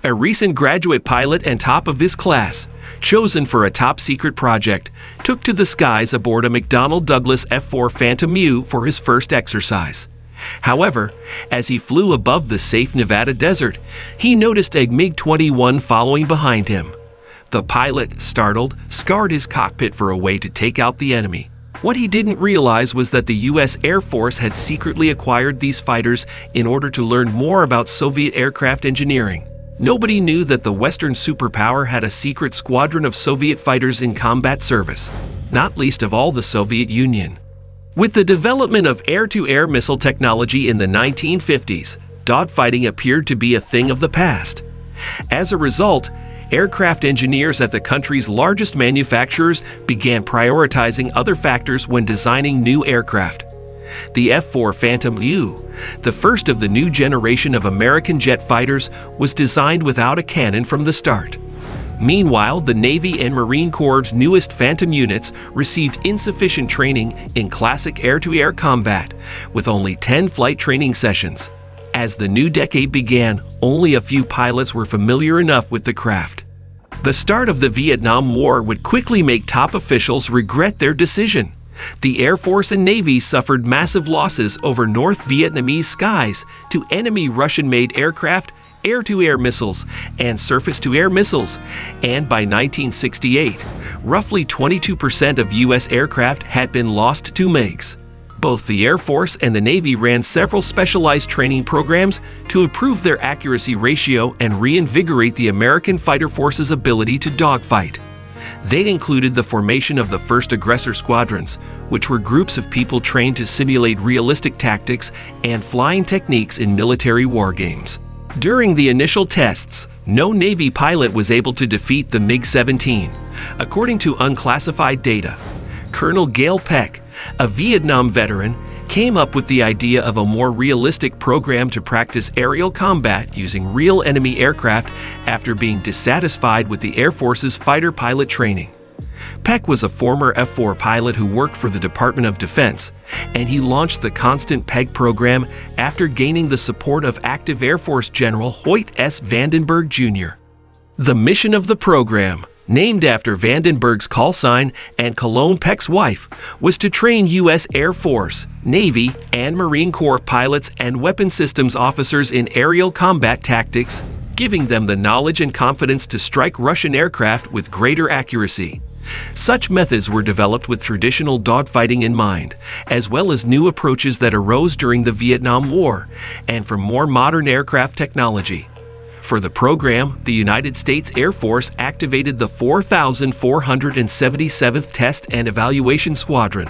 A recent graduate pilot and top of his class, chosen for a top-secret project, took to the skies aboard a McDonnell Douglas F-4 Phantom U for his first exercise. However, as he flew above the safe Nevada desert, he noticed a MiG-21 following behind him. The pilot, startled, scoured his cockpit for a way to take out the enemy. What he didn't realize was that the U.S. Air Force had secretly acquired these fighters in order to learn more about Soviet aircraft engineering. Nobody knew that the Western superpower had a secret squadron of Soviet fighters in combat service, not least of all the Soviet Union. With the development of air-to-air missile technology in the 1950s, dogfighting appeared to be a thing of the past. As a result, aircraft engineers at the country's largest manufacturers began prioritizing other factors when designing new aircraft. The F-4 Phantom U, the first of the new generation of American jet fighters, was designed without a cannon from the start. Meanwhile, the Navy and Marine Corps' newest Phantom units received insufficient training in classic air-to-air combat, with only 10 flight training sessions. As the new decade began, only a few pilots were familiar enough with the craft. The start of the Vietnam War would quickly make top officials regret their decision. The Air Force and Navy suffered massive losses over North Vietnamese skies to enemy Russian-made aircraft, air-to-air missiles, and surface-to-air missiles, and by 1968, roughly 22% of U.S. aircraft had been lost to MiGs. Both the Air Force and the Navy ran several specialized training programs to improve their accuracy ratio and reinvigorate the American fighter force's ability to dogfight. They included the formation of the first aggressor squadrons, which were groups of people trained to simulate realistic tactics and flying techniques in military war games. During the initial tests, no Navy pilot was able to defeat the MiG-17, according to unclassified data. Colonel Gale Peck, a Vietnam veteran, came up with the idea of a more realistic program to practice aerial combat using real enemy aircraft after being dissatisfied with the Air Force's fighter pilot training. Peck was a former F-4 pilot who worked for the Department of Defense, and he launched the Constant Peg program after gaining the support of active Air Force General Hoyt S. Vandenberg, Jr. The mission of the program, named after Vandenberg's call sign and Cologne Peck's wife, was to train U.S. Air Force, Navy, and Marine Corps pilots and weapon systems officers in aerial combat tactics, giving them the knowledge and confidence to strike Russian aircraft with greater accuracy. Such methods were developed with traditional dogfighting in mind, as well as new approaches that arose during the Vietnam War and from more modern aircraft technology. For the program, the United States Air Force activated the 4,477th Test and Evaluation Squadron,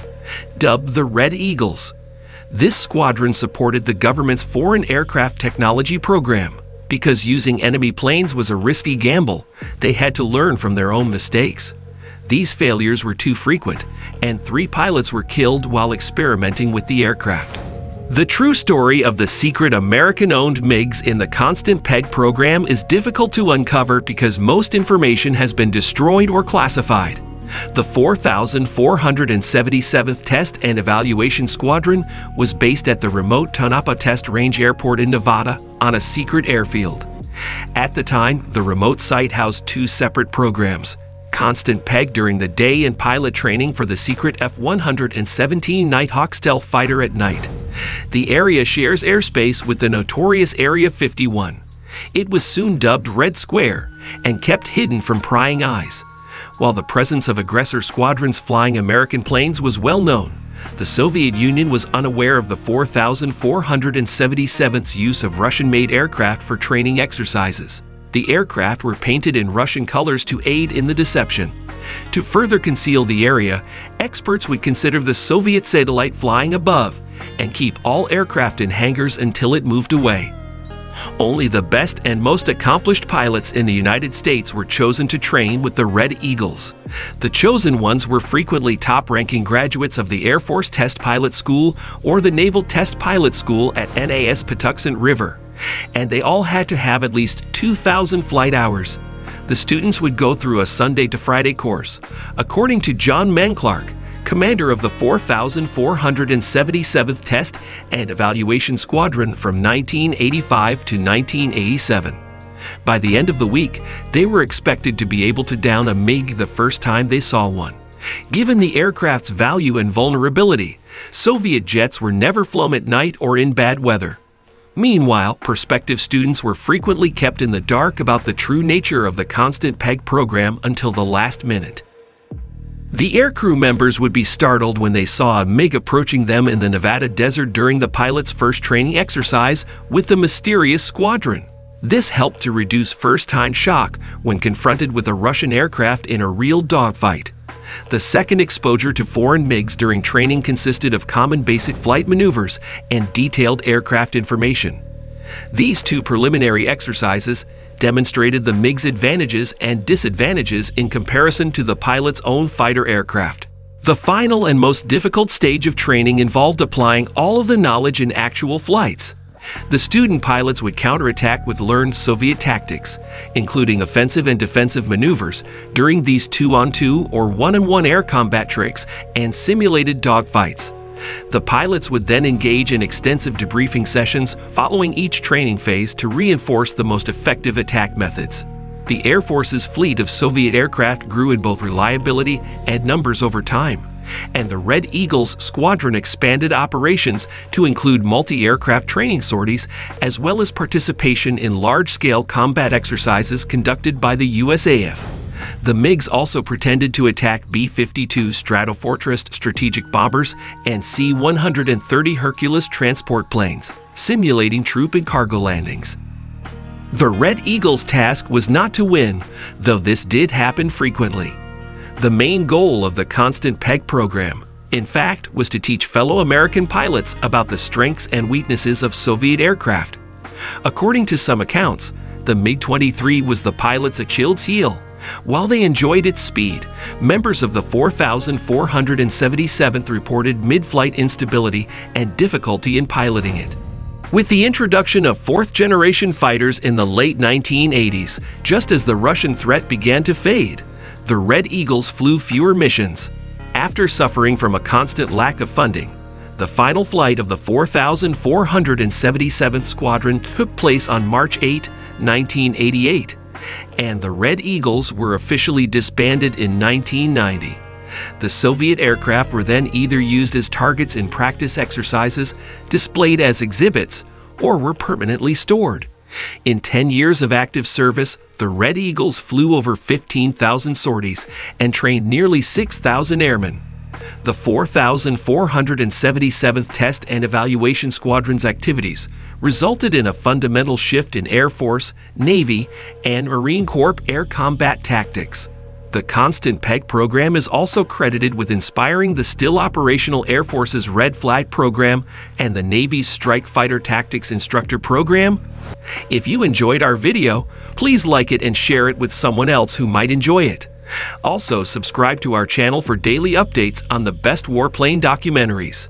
dubbed the Red Eagles. This squadron supported the government's foreign aircraft technology program. Because using enemy planes was a risky gamble, they had to learn from their own mistakes. These failures were too frequent, and 3 pilots were killed while experimenting with the aircraft. The true story of the secret American-owned MiGs in the Constant Peg program is difficult to uncover because most information has been destroyed or classified. The 4,477th Test and Evaluation Squadron was based at the remote Tonopah Test Range Airport in Nevada on a secret airfield. At the time, the remote site housed 2 separate programs: Constant Peg during the day and pilot training for the secret F-117 Nighthawk stealth fighter at night. The area shares airspace with the notorious Area 51. It was soon dubbed Red Square and kept hidden from prying eyes. While the presence of aggressor squadrons flying American planes was well known, the Soviet Union was unaware of the 4,477th's use of Russian-made aircraft for training exercises. The aircraft were painted in Russian colors to aid in the deception. To further conceal the area, experts would consider the Soviet satellite flying above and keep all aircraft in hangars until it moved away. Only the best and most accomplished pilots in the United States were chosen to train with the Red Eagles. The chosen ones were frequently top-ranking graduates of the Air Force Test Pilot School or the Naval Test Pilot School at NAS Patuxent River, and they all had to have at least 2,000 flight hours. The students would go through a Sunday to Friday course. According to John Clark, commander of the 4,477th Test and Evaluation Squadron from 1985 to 1987. By the end of the week, they were expected to be able to down a MiG the first time they saw one. Given the aircraft's value and vulnerability, Soviet jets were never flown at night or in bad weather. Meanwhile, prospective students were frequently kept in the dark about the true nature of the constant peg program until the last minute. The aircrew members would be startled when they saw a MiG approaching them in the Nevada desert during the pilot's first training exercise with the mysterious Squadron. This helped to reduce first-time shock when confronted with a Russian aircraft in a real dogfight. The second exposure to foreign MiGs during training consisted of common basic flight maneuvers and detailed aircraft information. These two preliminary exercises demonstrated the MiG's advantages and disadvantages in comparison to the pilot's own fighter aircraft. The final and most difficult stage of training involved applying all of the knowledge in actual flights. The student pilots would counterattack with learned Soviet tactics, including offensive and defensive maneuvers during these 2-on-2 or 1-on-1 air combat tricks and simulated dogfights. The pilots would then engage in extensive debriefing sessions following each training phase to reinforce the most effective attack methods. The Air Force's fleet of Soviet aircraft grew in both reliability and numbers over time, and the Red Eagle's squadron expanded operations to include multi-aircraft training sorties as well as participation in large-scale combat exercises conducted by the USAF. The MiGs also pretended to attack B-52 Stratofortress strategic bombers and C-130 Hercules transport planes, simulating troop and cargo landings. The Red Eagle's task was not to win, though this did happen frequently. The main goal of the constant peg program, in fact, was to teach fellow American pilots about the strengths and weaknesses of Soviet aircraft. According to some accounts, the MiG-23 was the pilot's Achilles heel. While they enjoyed its speed, members of the 4,477th reported mid-flight instability and difficulty in piloting it. With the introduction of fourth-generation fighters in the late 1980s, just as the Russian threat began to fade, the Red Eagles flew fewer missions. After suffering from a constant lack of funding, the final flight of the 4,477th Squadron took place on March 8, 1988, and the Red Eagles were officially disbanded in 1990. The Soviet aircraft were then either used as targets in practice exercises, displayed as exhibits, or were permanently stored. In 10 years of active service, the Red Eagles flew over 15,000 sorties and trained nearly 6,000 airmen. The 4,477th Test and Evaluation Squadron's activities resulted in a fundamental shift in Air Force, Navy, and Marine Corps air combat tactics. The Constant Peg program is also credited with inspiring the still operational Air Force's Red Flag program and the Navy's Strike Fighter Tactics Instructor program. If you enjoyed our video, please like it and share it with someone else who might enjoy it. Also, subscribe to our channel for daily updates on the best warplane documentaries.